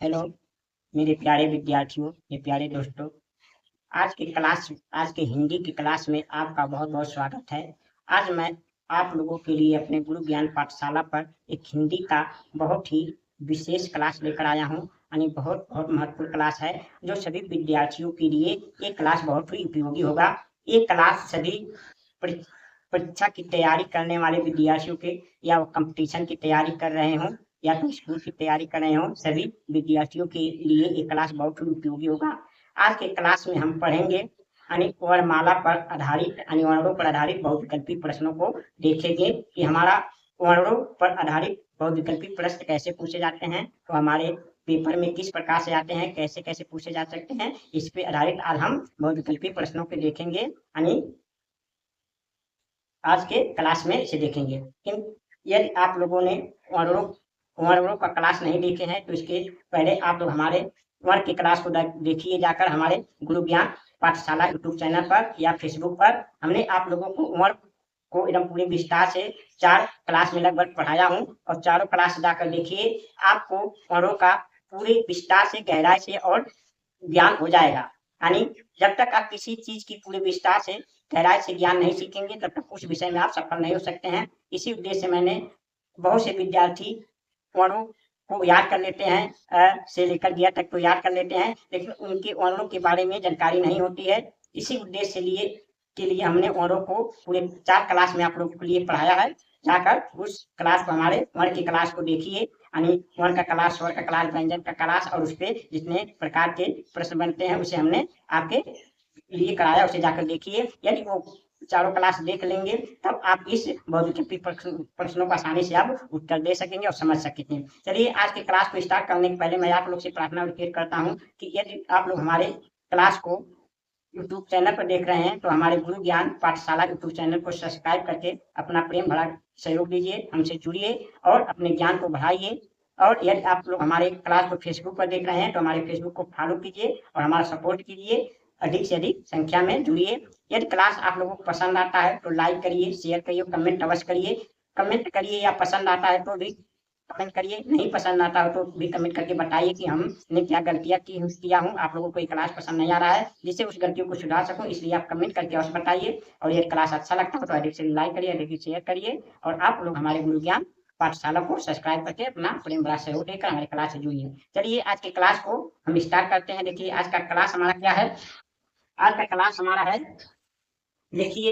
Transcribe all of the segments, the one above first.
Hello मेरे प्यारे विद्यार्थियों, मेरे प्यारे दोस्तों। आज के हिंदी की क्लास में आपका बहुत बहुत स्वागत है। आज मैं आप लोगों के लिए अपने गुरु ज्ञान पाठशाला पर एक हिंदी का बहुत ही विशेष क्लास लेकर आया हूँ। यानी बहुत बहुत महत्वपूर्ण क्लास है जो सभी विद्यार्थियों के लिए ये क्लास बहुत ही उपयोगी होगा। ये क्लास सभी परी- परीक्षा की तैयारी करने वाले विद्यार्थियों के, या वो कंपटीशन की तैयारी कर रहे हों या तो स्कूल की तैयारी कर रहे हों, सभी विद्यार्थियों के लिए ये क्लास बहुत ही उपयोगी होगा। आज के क्लास में हम पढ़ेंगे यानी वर्णमाला पर आधारित यानी वर्णों पर आधारित बहुविकल्पी प्रश्नों को देखेंगे कि हमारा वर्णों पर आधारित बहुविकल्पी प्रश्न कैसे पूछे जाते हैं, तो हमारे पेपर में किस प्रकार से आते हैं, कैसे कैसे पूछे जा सकते हैं। इस पे आधारित आज हम बहुविकल्पी प्रश्नों को देखेंगे यानी आज के क्लास में इसे देखेंगे। लेकिन यदि आप लोगों ने वर्णों वर्णों का क्लास नहीं देखे हैं तो इसके पहले आप लोग हमारे वर्ण की क्लास को देखिए जाकर हमारे गुरु ज्ञान पाठशाला यूट्यूब चैनल पर या फेसबुक पर। हमने आप लोगों को वर्ण को एकदम पूरे विस्तार से 4 क्लास में लगभग पढ़ाया हूँ और चारों क्लास जाकर देखिए, आपको वर्णों का पूरे विस्तार से, गहराई से और ज्ञान हो जाएगा। यानी जब तक आप किसी चीज की पूरे विस्तार से, गहराई से ज्ञान नहीं सीखेंगे तब तक उस विषय में आप सफल नहीं हो सकते हैं। इसी उद्देश्य से मैंने बहुत से विद्यार्थी वर्णों को याद कर लेते हैं, से लेकर ज्ञ तक को याद कर लेते हैं, लेकिन उनके वर्णों के बारे में जानकारी नहीं होती है। इसी उद्देश्य के लिए हमने वर्णों को पूरे 4 क्लास में आप लोगों के लिए पढ़ाया है। जाकर उस क्लास को, हमारे वर्ण की क्लास को देखिए, यानी वर्ण का क्लास, स्वर का क्लास, व्यंजन का क्लास, और उस पे जितने प्रकार के प्रश्न बनते हैं उसे हमने आपके लिए कराया, उसे जाकर देखिए। यदि वो चारों क्लास देख लेंगे तब आप इस बहुविकल्पी प्रश्नों को आसानी से आप उत्तर दे सकेंगे और समझ सकेंगे। चलिए आज के क्लास को स्टार्ट करने के पहले मैं आप लोग से प्रार्थना रिक्वेस्ट करता हूँ कि यदि आप लोग हमारे क्लास को यूट्यूब चैनल पर देख रहे हैं तो हमारे गुरु ज्ञान पाठशाला यूट्यूब चैनल को सब्सक्राइब करके अपना प्रेम भरा सहयोग दीजिए, हमसे जुड़िए और अपने ज्ञान को बढ़ाइए। और यदि आप लोग हमारे क्लास को फेसबुक पर देख रहे हैं तो हमारे फेसबुक को फॉलो कीजिए और हमारा सपोर्ट कीजिए, अधिक से अधिक संख्या में जुड़िए। यदि क्लास आप लोगों को पसंद आता है तो लाइक करिए, शेयर करिए, कमेंट अवश्य करिए। कमेंट करिए या पसंद आता है तो भी कमेंट करिए, नहीं पसंद आता हो तो भी कमेंट करके बताइए कि हमने क्या गलतियां किया हूँ, आप लोगों को ये क्लास पसंद नहीं आ रहा है, जिससे उस गलतियों को सुधार सकूं। इसलिए आप कमेंट करके अवश्य बताइए। और ये क्लास अच्छा लगता हो तो अधिक से लाइक करिए, अधिक से शेयर करिए, और आप लोग हमारे गुरु ज्ञान पाठशाला को सब्सक्राइब करके अपना प्रेम भरा सहयोग देकर हमारे क्लास से जुड़िए। चलिए आज के क्लास को हम स्टार्ट करते हैं। देखिए आज का क्लास हमारा क्या है। आज का क्लास हमारा है, देखिए,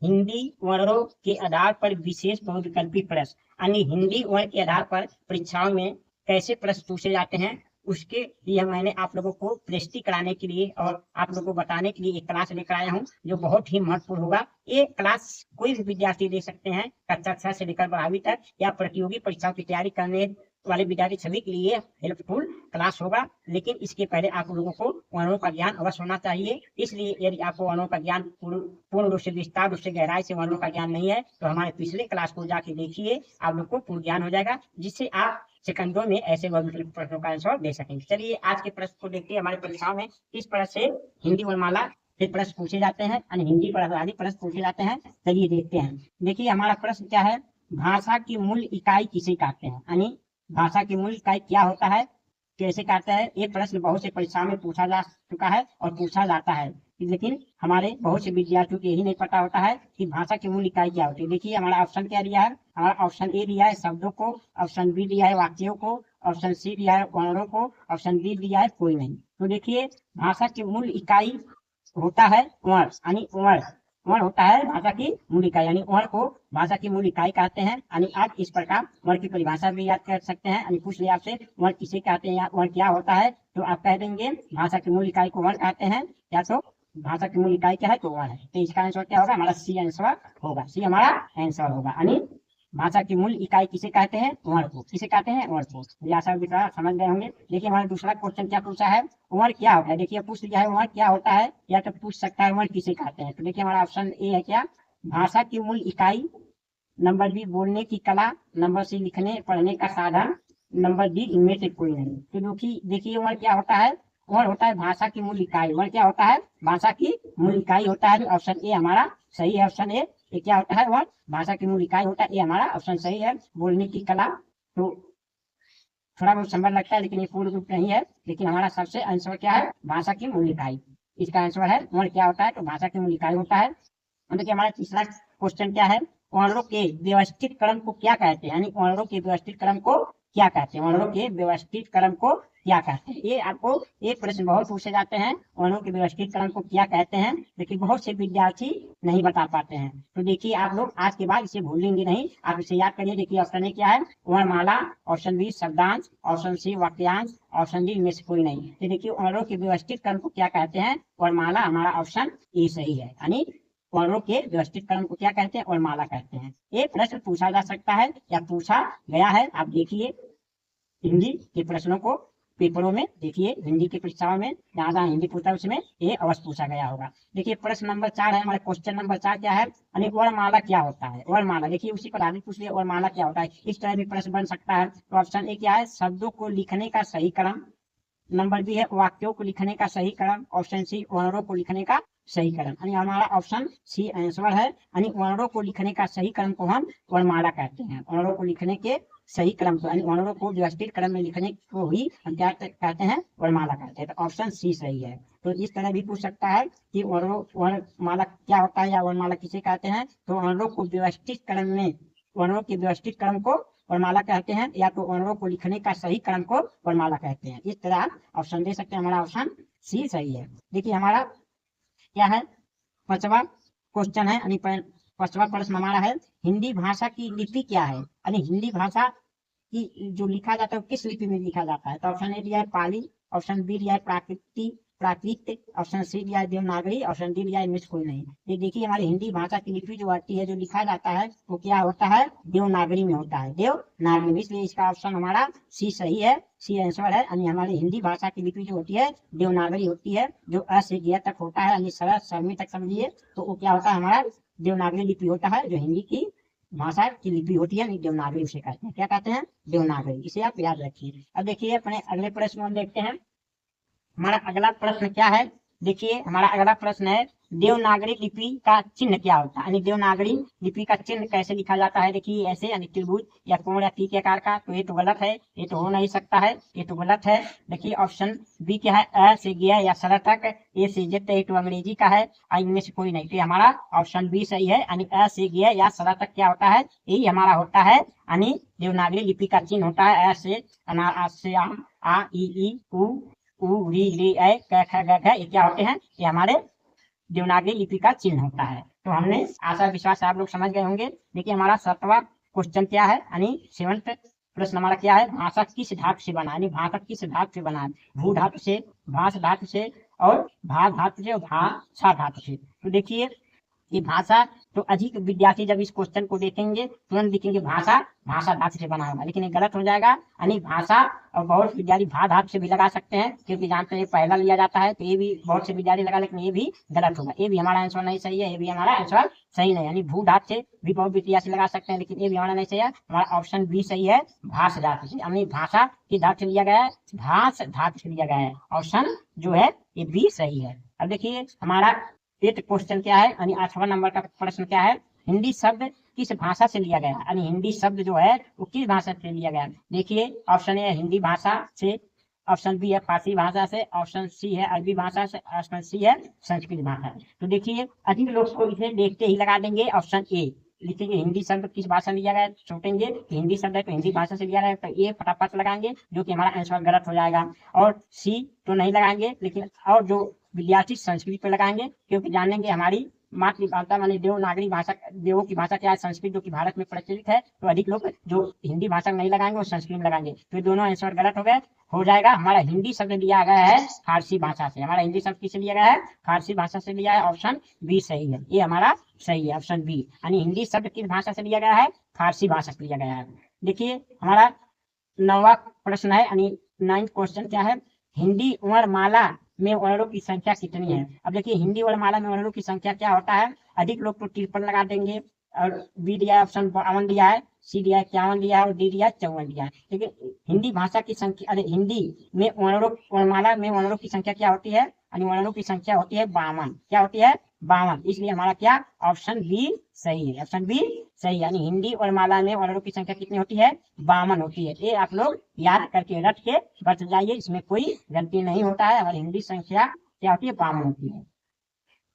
हिंदी वर्णों के आधार पर विशेष बहुविकल्पी प्रश्न, यानी हिंदी वर्ण के आधार पर परीक्षाओं में कैसे प्रश्न पूछे जाते हैं, उसके लिए मैंने आप लोगों को प्रस्तुति कराने के लिए और आप लोगों को बताने के लिए एक क्लास लेकर आया हूँ जो बहुत ही महत्वपूर्ण होगा। ये क्लास कोई भी विद्यार्थी दे सकते हैं, कक्षा 6 से लेकर 12वीं तक, या प्रतियोगी परीक्षाओं की तैयारी करने वाले विद्यार्थी सभी के लिए हेल्पफुल क्लास होगा। लेकिन इसके पहले आप लोगों को वर्णों का ज्ञान अवश्य होना चाहिए। इसलिए यदि आपको वर्णों का ज्ञान पूर्ण रूप से, विस्तार रूप से, गहराई से वर्णों का ज्ञान नहीं है तो हमारे पिछले क्लास को जाके देखिए, आप लोग को पूर्ण ज्ञान हो जाएगा, जिससे आप सेकंडों में ऐसे बहुविकल्पी प्रश्नों का आंसर दे सकेंगे। चलिए आज के प्रश्न को देखते हैं। हमारे परीक्षाओं में किस तरह से हिंदी वर्णमाला से प्रश्न पूछे जाते हैं, यानी हिंदी पर आधारित प्रश्न पूछे जाते हैं। चलिए देखते हैं। देखिए हमारा प्रश्न क्या है, भाषा की मूल इकाई किसे कहते हैं, यानी भाषा की मूल इकाई क्या होता है, कैसे कहता है। ये प्रश्न बहुत से परीक्षाओं में पूछा जा चुका है और पूछा जाता है, लेकिन हमारे बहुत से विद्यार्थियों को यही नहीं पता होता है कि भाषा की मूल इकाई क्या होती है। देखिए हमारा ऑप्शन क्या दिया है, हमारा ऑप्शन ए दिया है शब्दों को, ऑप्शन बी दिया है वाक्यों को, ऑप्शन सी दिया है वर्णों को, ऑप्शन डी दिया है कोई नहीं। तो देखिए भाषा की मूल इकाई होता है वर्ण, यानी वर्ण वर्ण होता है भाषा की मूल इकाई, यानी वर्ण को भाषा की मूल इकाई कहते हैं। यानी आप इस प्रकार वर्ण की परिभाषा भी याद कर सकते हैं। यानी पूछ लिया आपसे वर्ण किसे कहते हैं या वर्ण क्या होता है, तो आप कह देंगे भाषा की मूल इकाई को वर्ण कहते हैं, या तो भाषा की मूल इकाई क्या है तो वर्ण है। तो इसका आंसर क्या होगा, हमारा सी आंसर होगा, सी हमारा आंसर होगा। यानी भाषा की मूल इकाई किसे कहते हैं, वर्ण को। किसे कहते हैं, वर्ण को। ये आशा विचार समझ गए होंगे। देखिए हमारा दूसरा क्वेश्चन क्या पूछा है, वर्ण क्या होता है। देखिए पूछ लिया है वर्ण क्या होता है, या तो पूछ सकता है वर्ण किसे कहते हैं। तो देखिए हमारा ऑप्शन ए है क्या, भाषा की मूल इकाई, नंबर बी बोलने की कला, नंबर सी लिखने पढ़ने का साधन, नंबर डी इनमें से कोई नहीं। तो देखिए वर्ण क्या होता है, वर्ण होता है भाषा की मूल इकाई। वर्ण क्या होता है, भाषा की मूल इकाई होता है। ऑप्शन ए हमारा सही है। ऑप्शन ए ये क्या होता है, वर्ण भाषा की मूल इकाई होता है। ये हमारा ऑप्शन सही है, बोलने की कला। तो थोड़ा बहुत संबंध लगता है, लेकिन ये पूर्ण रूप नहीं है। लेकिन हमारा सबसे आंसर क्या है, भाषा की मूल इकाई। इसका आंसर है वर्ण क्या होता है, तो भाषा की मूल इकाई होता है। और देखिए हमारा तीसरा क्वेश्चन क्या है, वर्णों के व्यवस्थित क्रम को क्या कहते हैं, यानी वर्णों के व्यवस्थित क्रम को क्या कहते हैं, वर्णों के व्यवस्थित क्रम को क्या कहते हैं। ये आपको एक प्रश्न बहुत पूछे जाते हैं, वर्णों के व्यवस्थित क्रम को क्या कहते हैं, लेकिन बहुत से विद्यार्थी नहीं बता पाते हैं। तो देखिए आप लोग आज के बाद इसे भूलेंगे नहीं, आप इसे याद करिए। देखिए ऑप्शन ए क्या है, वर्णमाला, ऑप्शन बी शब्दांश, ऑप्शन सी वाक्यांश, ऑप्शन डी इनमें से कोई नहीं। तो देखिए वर्णों के व्यवस्थित क्रम को क्या कहते हैं, वर्णमाला, हमारा ऑप्शन ए सही है। यानी वर्णों के व्यवस्थित क्रम को क्या कहते हैं, वर्णमाला कहते हैं। ये प्रश्न पूछा जा सकता है या पूछा गया है। आप देखिए हिंदी के प्रश्नों को पेपरों में, देखिए हिंदी की परीक्षाओं में जहाँ जहाँ हिंदी पूछता है उसमें ये अवश्य पूछा गया होगा। देखिए प्रश्न नंबर 4 है हमारे, क्वेश्चन नंबर 4 क्या है, यानी वर्णमाला क्या होता है। वर्णमाला देखिए उसी पर आगे पूछ लिया, वर्णमाला क्या होता है, इस तरह भी प्रश्न बन सकता है। तो ऑप्शन ए क्या है, शब्दों को लिखने का सही क्रम। नंबर बी है वाक्यों को लिखने का सही क्रम। ऑप्शन सी वर्णों को लिखने का सही क्रम। यानी हमारा ऑप्शन सी आंसर है। यानी वर्णों को लिखने का सही क्रम को हम वर्णमाला कहते हैं। वर्णों को लिखने के सही क्रम को, यानी वर्णों को व्यवस्थित क्रम में लिखने को ही हम क्या कहते हैं, वर्णमाला कहते हैं। तो ऑप्शन सी सही है। तो इस तरह भी पूछ सकता है कि वर्णमाला क्या होता है या वर्णमाला किसे कहते हैं। तो वर्णों को व्यवस्थित क्रम में, वर्णों के व्यवस्थित क्रम को वर्णमाला कहते हैं, या तो वर्णों को लिखने का सही क्रम को वर्णमाला कहते हैं। इस तरह आप ऑप्शन दे सकते हैं। हमारा ऑप्शन सी सही है। देखिए हमारा क्या है, पांचवा क्वेश्चन है, यानी पांचवा प्रश्न हमारा है, हिंदी भाषा की लिपि क्या है। यानी हिंदी भाषा की जो लिखा जाता है वो किस लिपि में लिखा जाता है। तो ऑप्शन ए दिया है पाली, ऑप्शन बी दिया है प्राकृत, ऑप्शन सी दिया है देवनागरी, ऑप्शन डी दिया है इनमें से कोई नहीं। ये देखिए हमारी हिंदी भाषा की लिपि जो आती है, जो लिखा जाता है वो क्या होता है, देवनागरी में होता है, देवनागरी में। इसलिए इसका ऑप्शन हमारा सी सही है, सी आंसर है। यानी हमारी हिंदी भाषा की लिपि जो होती है देवनागरी होती है, जो अ से ग तक होता है, यानी सरल सरमी तक समझिए। तो वो क्या होता है, हमारा देवनागरी लिपि होता है, जो हिंदी की भाषा की लिपि होती है, देवनागरी उसे कहते हैं। क्या कहते हैं, देवनागरी। इसे आप याद रखिए। अब देखिए अपने अगले प्रश्न में देखते हैं। हमारा अगला प्रश्न क्या है, देखिए हमारा अगला प्रश्न है, देवनागरी लिपि का चिन्ह क्या होता है। यानी देवनागरी लिपि का चिन्ह कैसे लिखा जाता है। देखिए ऐसे, यानी त्रिभुज या कोण या टी के आकार का। तो ये तो गलत है, ये तो हो नहीं सकता है, ये तो गलत है। देखिए ऑप्शन बी क्या है, अ से ग या सर तक, ए से जेड, ये तो अंग्रेजी का है, इनमें से कोई नहीं। तो हमारा ऑप्शन बी सही है। यानी अ से ग या सर तक क्या होता है, यही हमारा होता है। यानी देवनागरी लिपि का चिन्ह होता है अ से, आम, आ ई उ री री ए क ख ग घ, ये क्या होते हैं, ये हमारे देवनागरी लिपि का चिन्ह होता है। तो हमने आशा विश्वास आप लोग समझ गए होंगे। देखिए हमारा 7वां क्वेश्चन क्या है, यानी 7th प्रश्न हमारा क्या है, भाषा किस धातु से बना। यानी भाषा किस धातु से बना, भू धातु से, भाष धातु से, और भा धातु से, और भाषा धातु से। तो देखिए ये भाषा, तो अधिक विद्यार्थी जब इस क्वेश्चन को देखेंगे तुरंत लिखेंगे भाषा धातु से बना होगा, लेकिन ये गलत हो जाएगा। यानी भाषा, और बहुत विद्यार्थी भा धातु से भी लगा सकते हैं, क्योंकि जानते हैं पहला लिया जाता है, तो ये भी बहुत से विद्यार्थी लगा, लेकिन ये भी गलत होगा। ये भी हमारा आंसर नहीं सही है, ये भी हमारा आंसर सही नहीं। यानी भू धातु से भी बहुत विद्यार्थी लगा सकते हैं, लेकिन ये भी हमारा नहीं सही है। हमारा ऑप्शन बी सही है, भाष धातु से। यानी भाषा की धातु से लिया गया है, भाष धातु से लिया गया है। ऑप्शन जो है ये बी सही है। अब देखिए हमारा 8th क्वेश्चन क्या है, यानी 8वां नंबर का प्रश्न क्या है, हिंदी शब्द किस भाषा से लिया गया। यानी हिंदी शब्द जो है वो किस भाषा से लिया गया। देखिए ऑप्शन ए हिंदी भाषा से, ऑप्शन बी है फारसी भाषा से, ऑप्शन सी है अरबी भाषा से, ऑप्शन सी है संस्कृत भाषा। तो देखिए अधिक लोग को इसे देखते ही लगा देंगे ऑप्शन ए, लिखेंगे हिंदी शब्द किस भाषा में लिया गया, सोचेंगे कि हिंदी शब्द है तो हिंदी भाषा से लिया गया है, तो ये फटाफट लगाएंगे, जो कि हमारा आंसर गलत हो जाएगा। और सी तो नहीं लगाएंगे, लेकिन और जो विद्यार्थी संस्कृत पे लगाएंगे, क्योंकि जानेंगे हमारी मातृभाषा मानी देवनागरी भाषा, देवों की भाषा क्या है, संस्कृत, जो कि भारत में प्रचलित है। तो अधिक लोग जो हिंदी भाषा में नहीं लगाएंगे वो संस्कृत में लगाएंगे, तो ये दोनों आंसर गलत हो गए। हो जाएगा हमारा हिंदी शब्द लिया गया है फारसी भाषा से। हमारा हिंदी शब्द किससे लिया गया है, फारसी भाषा से लिया है। ऑप्शन बी सही है, ये हमारा सही है, ऑप्शन बी। यानी हिंदी शब्द किस भाषा से लिया गया है, फारसी भाषा से लिया गया है। देखिए हमारा 9वां प्रश्न है, यानी 9th क्वेश्चन क्या है, हिंदी वर्णमाला में वर्णों की संख्या कितनी है। अब देखिए हिंदी वर्णमाला में वर्णों की संख्या क्या होता है, अधिक लोग तो 53 लगा देंगे, और बी दिया है ऑप्शन 52 दिया है, सी दिया है 51 दिया है और डी दिया है 54 दिया है। लेकिन हिंदी भाषा की संख्या, अरे हिंदी में वर्णमाला में वर्णों की संख्या क्या होती है, यानी वर्णों की संख्या होती है 52। क्या होती है? 52। इसलिए हमारा क्या ऑप्शन बी सही है, ऑप्शन बी सही। यानी हिंदी वर्णमाला में वर्णों की संख्या कितनी होती है? 52 होती है। ये आप लोग याद करके रट के बच जाइए, इसमें कोई गलती नहीं होता है। और हिंदी संख्या क्या होती है? 52 होती है।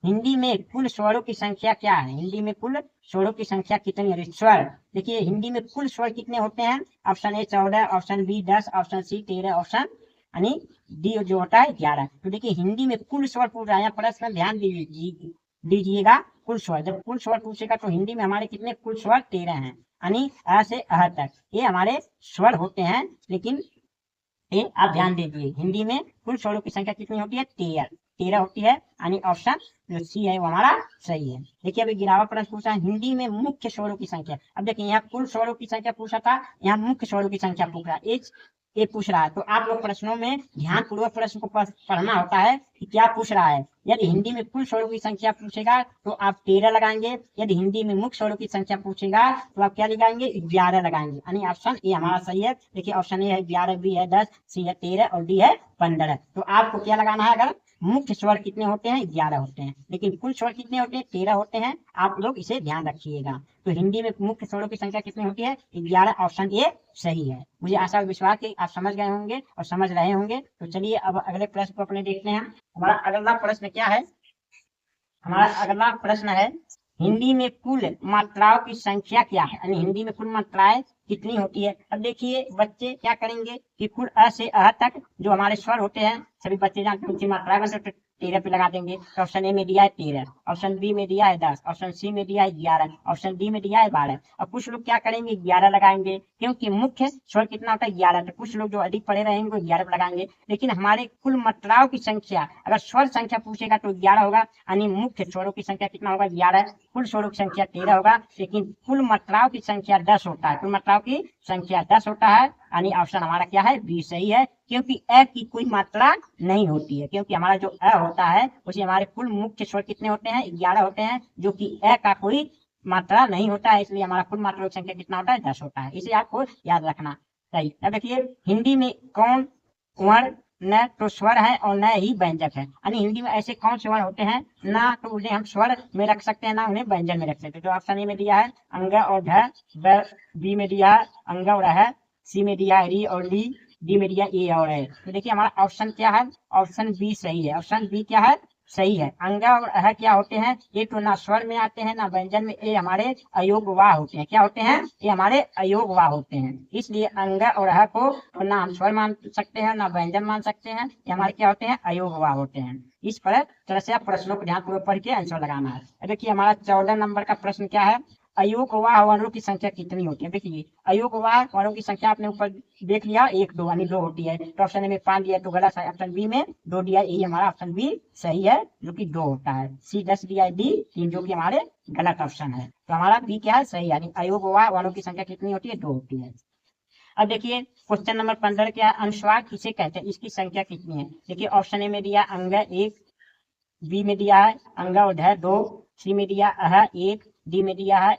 हिंदी में कुल स्वरों की संख्या क्या है? हिंदी में कुल स्वरों की संख्या कितनी है? स्वर देखिए, हिंदी में कुल स्वर कितने होते हैं? Option A 14, option B 10, option C 13, option यानी डी जो होता है 11। तो देखिए हिंदी में कुल स्वर पूछ रहा है, प्रश्न ध्यान दीजिएगा। कुल स्वर, जब कुल स्वर पूछेगा तो हिंदी में हमारे कितने कुल स्वर? 13 हैं, यानी अ से अह तक ये हमारे स्वर होते हैं। लेकिन ये आप ध्यान दीजिए, हिंदी में कुल स्वरों की संख्या कितनी होती है? 13 होती है, यानी ऑप्शन जो सी है वो हमारा सही है। देखिए अभी गिरावट प्रश्न पूछा है, हिंदी में मुख्य स्वरों की संख्या। अब देखिए यहाँ कुल स्वरों की संख्या पूछा था, यहाँ मुख्य स्वरों की संख्या पूछ रहा है, ये पूछ रहा है। तो आप लोग प्रश्नों में ध्यान पूर्वक प्रश्न को पढ़ना होता है कि क्या पूछ रहा है। यदि हिंदी में कुल स्वरों की संख्या पूछेगा तो आप 13 लगाएंगे। यदि हिंदी में मुख्य स्वरों की संख्या पूछेगा तो आप क्या लगाएंगे? 11 लगाएंगे, यानी ऑप्शन ए हमारा सही है। देखिए ऑप्शन ए है 11, बी है 10, सी है 13 और डी है 15। तो आपको क्या लगाना है? अगर मुख्य स्वर कितने होते हैं? 11 होते हैं, लेकिन कुल स्वर कितने होते हैं? 13 होते हैं। आप लोग इसे ध्यान रखिएगा। तो हिंदी में मुख्य स्वरों की संख्या कितनी होती है? 11। ऑप्शन ए सही है। मुझे आशा और विश्वास कि आप समझ गए होंगे और समझ रहे होंगे। तो चलिए अब अगले प्रश्न को अपने देखते हैं। हमारा अगला प्रश्न क्या है? हमारा अगला प्रश्न है, हिंदी में कुल मात्राओं की संख्या क्या है? यानी हिंदी में कुल मात्राएं कितनी होती है? अब देखिए बच्चे क्या करेंगे कि कुल अ से अह तक जो हमारे स्वर होते हैं, सभी बच्चे जानते हैं, उनकी मात्राएं बनते 13 पे लगा देंगे। तो ऑप्शन ए में दिया है 13, ऑप्शन बी में दिया है 10, ऑप्शन सी में दिया है 11, ऑप्शन डी में दिया है 12। और कुछ लोग क्या करेंगे? 11 लगाएंगे, क्योंकि मुख्य स्वर कितना होता है? 11। तो कुछ लोग जो अधिक पढ़े रहेंगे वो 11 पे लगाएंगे। लेकिन हमारे कुल मात्राओं की संख्या, अगर स्वर संख्या पूछेगा तो 11 होगा, यानी मुख्य स्वरों की संख्या कितना होगा? 11। कुल स्वरों की संख्या 13 होगा, लेकिन कुल मात्राओं की संख्या 10 होता है। कुल मात्राओं की संख्या 10 होता है, यानी ऑप्शन हमारा क्या है? बी सही है। क्योंकि अ की कोई मात्रा नहीं होती है, क्योंकि हमारा जो अ होता है उसे हमारे कुल मुख्य स्वर कितने होते हैं? 11 होते हैं, जो कि अ का कोई मात्रा नहीं होता है। इसलिए हमारा कुल मात्रा की संख्या कितना होता है? 10 होता है। इसे आपको याद रखना। सही। अब देखिए हिंदी में कौन वर्ण न तो स्वर है और न ही व्यंजक है। यानी हिंदी में ऐसे कौन से वर्ण होते हैं ना तो उन्हें हम स्वर में रख सकते हैं, ना उन्हें व्यंजन में रख सकते हैं। तो ऑप्शन ए में दिया है अंग और ढ, बी में दिया है अंग और है, सी में दिया है री और ली, डी में दिया ए और है। तो देखिए हमारा ऑप्शन क्या है? ऑप्शन बी सही है। ऑप्शन बी क्या है? सही है। अंग और अह क्या होते हैं? ये तो ना स्वर में आते हैं ना व्यंजन में, ये हमारे अयोग वाह होते हैं। क्या होते हैं? ये हमारे अयोग वाह होते हैं। इसलिए अंग और अह को तो ना हम स्वर मान सकते हैं ना व्यंजन मान सकते हैं, ये हमारे क्या होते हैं? अयोग वाह होते हैं। इस पर तरह से आप प्रश्नों को ध्यान पूर्वक पढ़ के आंसर लगाना है। देखिए हमारा 14 नंबर का प्रश्न क्या है? अयोग वाह वर्णों की संख्या कितनी होती है? देखिए अयोग वाह वर्णों की संख्या आपने ऊपर देख लिया, 1 2 यानी 2 होती है। तो ऑप्शन ए में 5 दिया तो गलत है, ऑप्शन बी में 2 दिया, यही हमारा ऑप्शन बी सही है, जो कि 2 होता है। सी 10 दिया है, डी 3, जो कि हमारे गलत ऑप्शन है। तो हमारा बी क्या है? सही, यानी अयोग वाह वर्णों की संख्या कितनी होती है? 2 होती है। अब देखिए क्वेश्चन नंबर 15 क्या है? अनुस्वार किसे कहते हैं? इसकी संख्या कितनी है? देखिए ऑप्शन ए में दिया अंग 1, बी में दिया है अंग और ढ 2, सी में दिया अह 1, डी में दिया है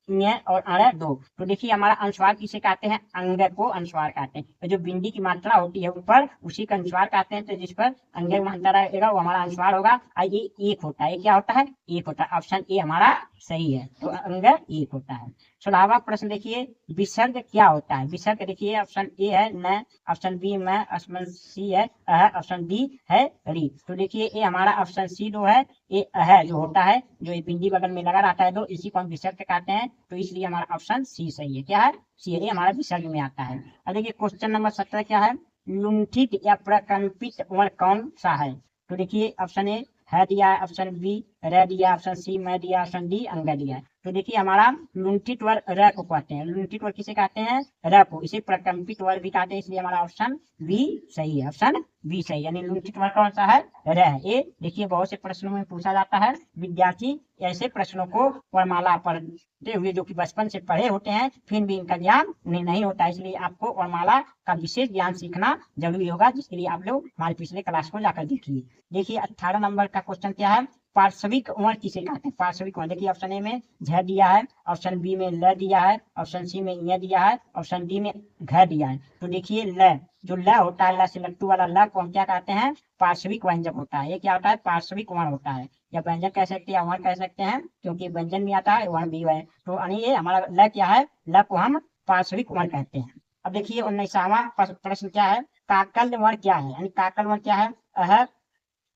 और अड़ 2। तो देखिए हमारा अनुस्वार किसे कहते हैं? अंग को अनुस्वार कहते हैं। तो जो बिंदी की मात्रा होती है ऊपर, उसी का अनुस्वार कहते हैं। तो जिस पर अंग मात्रा रहेगा वो हमारा अनुस्वार होगा। ये 1 होता है। ये क्या होता है? 1 होता है। ऑप्शन ए हमारा सही है। तो अंग 1 होता है। 16वां प्रश्न देखिए, विसर्ग क्या होता है? विसर्ग देखिए ऑप्शन ए है न, ऑप्शन बी में, ऑप्शन सी है अह, ऑप्शन डी है री। तो देखिए ये हमारा ऑप्शन सी जो है, ये अह जो होता है, जो ये बिंदी बगल में लगा रहता है तो इसी को हम विसर्ग कहते हैं। तो इसलिए हमारा ऑप्शन सी सही है। क्या है? सी है, हमारा विसर्ग में आता है। अब देखिए क्वेश्चन नंबर 17 क्या है? लुंठित या प्रकंपित वर्ण कौन सा है? तो देखिए ऑप्शन ए है दिया है, ऑप्शन बी र दिया, ऑप्शन सी मैं दिया, ऑप्शन डी अंग दिया है। तो देखिए हमारा लुंठित वर्ग र को कहते हैं। लुंठित वर्ग किसे कहते हैं? र को। इसे प्रकंपित वर्ग भी कहते हैं, इसलिए हमारा ऑप्शन बी सही है। ऑप्शन बी सही, यानी लुंठित वर्ग कौन सा है? र है। ये देखिए बहुत से प्रश्नों में पूछा जाता है। विद्यार्थी ऐसे प्रश्नों को वर्णमाला पढ़ते हुए, जो कि बचपन से पढ़े होते हैं, फिर भी इनका ज्ञान उन्हें नहीं होता, इसलिए आपको वर्णमाला का विशेष ज्ञान सीखना जरूरी होगा, जिसके लिए आप लोग हमारे पिछले क्लास को जाकर देखिए। देखिए 18 नंबर का क्वेश्चन क्या है? पार्श्विक वर्ण किसे कहते हैं? पार्श्विक वर्ण देखिए ऑप्शन ए में झ दिया है, ऑप्शन बी में ल दिया है, ऑप्शन सी में य दिया है, ऑप्शन डी में घ दिया है। तो देखिए ल, जो ल होता है, ल से लट्टू वाला ल को हम क्या कहते हैं? पार्श्विक व्यंजक होता है। ये क्या होता है? पार्श्विक वर्ण होता है। या व्यंजन कह सकते हैं, वर्ण कह सकते हैं, क्योंकि व्यंजन भी आता है वर्ण भी है। तो यानी ये हमारा ल क्या है? ल को हम पार्श्विक वर्ण कहते हैं। अब देखिए 19वां प्रश्न क्या है? काकल वर्ण क्या है? यानी काकल वर्ण क्या है? अह,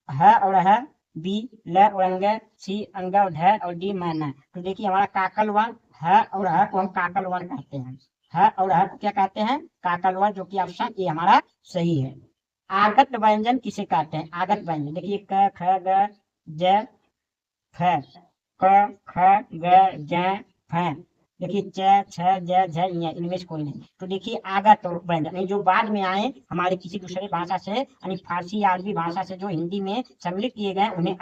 ह और ह, बी ल और अंग, सी अंग और ढ और डी मैन। तो देखिए हमारा काकल वर्ण ह और ह को हम काकल वर्ण कहते हैं। ह और ह को क्या कहते हैं? काकल वर्ण, जो कि ऑप्शन ए हमारा सही है। आगत व्यंजन किसे कहते हैं? आगत व्यंजन देखिए क ख ग ज फ, क ख ग ज फ, देखिए च छ ज झ ञ, इनमें से कोई नहीं। तो देखिए आगत व्यंजन जो बाद में आए हमारे किसी दूसरे भाषा से, यानी फारसी या अरबी भाषा से जो हिंदी में सम्मिलित किए गए, उन्हें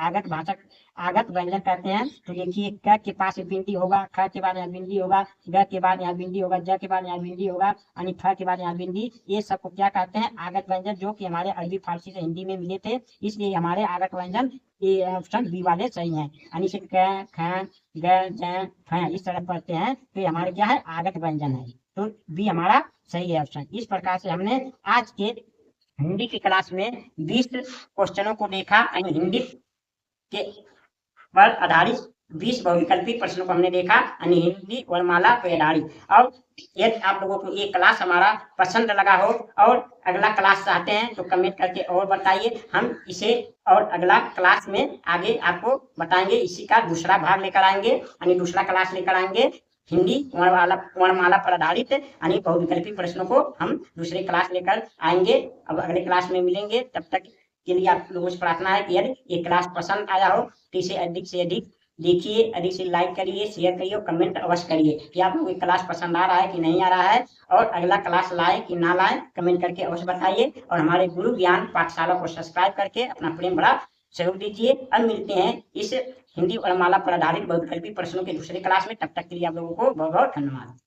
आगत व्यंजन कहते हैं। तो देखिए क के पास बिंदी होगा, ख के बाद यहाँ बिंदी होगा, ग के बाद यहाँ बिंदी होगा, ज के बाद यहाँ बिंदी होगा, यानी फ के बाद यहाँ बिंदी। ये सबको क्या कहते हैं? आगत व्यंजन, जो कि हमारे अरबी फारसी से हिंदी में मिले थे, इसलिए हमारे आगत व्यंजन ये ऑप्शन बी वाले सही हैं। यानी से क ख ग ज फ इस तरह पढ़ते हैं, तो ये हमारे क्या है? आगत व्यंजन है। तो बी हमारा सही है ऑप्शन। इस प्रकार से हमने आज के हिंदी की क्लास में 20 क्वेश्चनों को देखा। हिंदी के पर आधारित 20 बहुविकल्पी प्रश्नों को हमने देखा, यानी हिंदी वर्णमाला पे आधारित। और यदि आप लोगों को ये क्लास हमारा पसंद लगा हो और अगला क्लास चाहते हैं तो कमेंट करके और बताइए, हम इसे और अगला क्लास में आगे आपको बताएंगे। इसी का दूसरा भाग लेकर आएंगे, यानी दूसरा क्लास लेकर आएंगे हिंदी वर्णमाला पर आधारित यानी बहुविकल्पी प्रश्नों को हम दूसरे क्लास लेकर आएंगे। अब अगले क्लास में मिलेंगे, तब तक के लिए आप लोगों से प्रार्थना है कि यदि ये क्लास पसंद आया हो तो इसे अधिक से अधिक देखिए, अधिक से लाइक करिए, शेयर करिए और कमेंट अवश्य करिए कि आप लोगों को क्लास पसंद आ रहा है कि नहीं आ रहा है, और अगला क्लास लाए कि ना लाए कमेंट करके अवश्य बताइए। और हमारे गुरु ज्ञान पाठशाला को सब्सक्राइब करके अपना प्रेम बड़ा सहयोग दीजिए। अब मिलते हैं इस हिंदी वर्णमाला पर आधारित बहुविकल्पी प्रश्नों के दूसरे क्लास में। तब तक के लिए आप लोगों को बहुत बहुत धन्यवाद।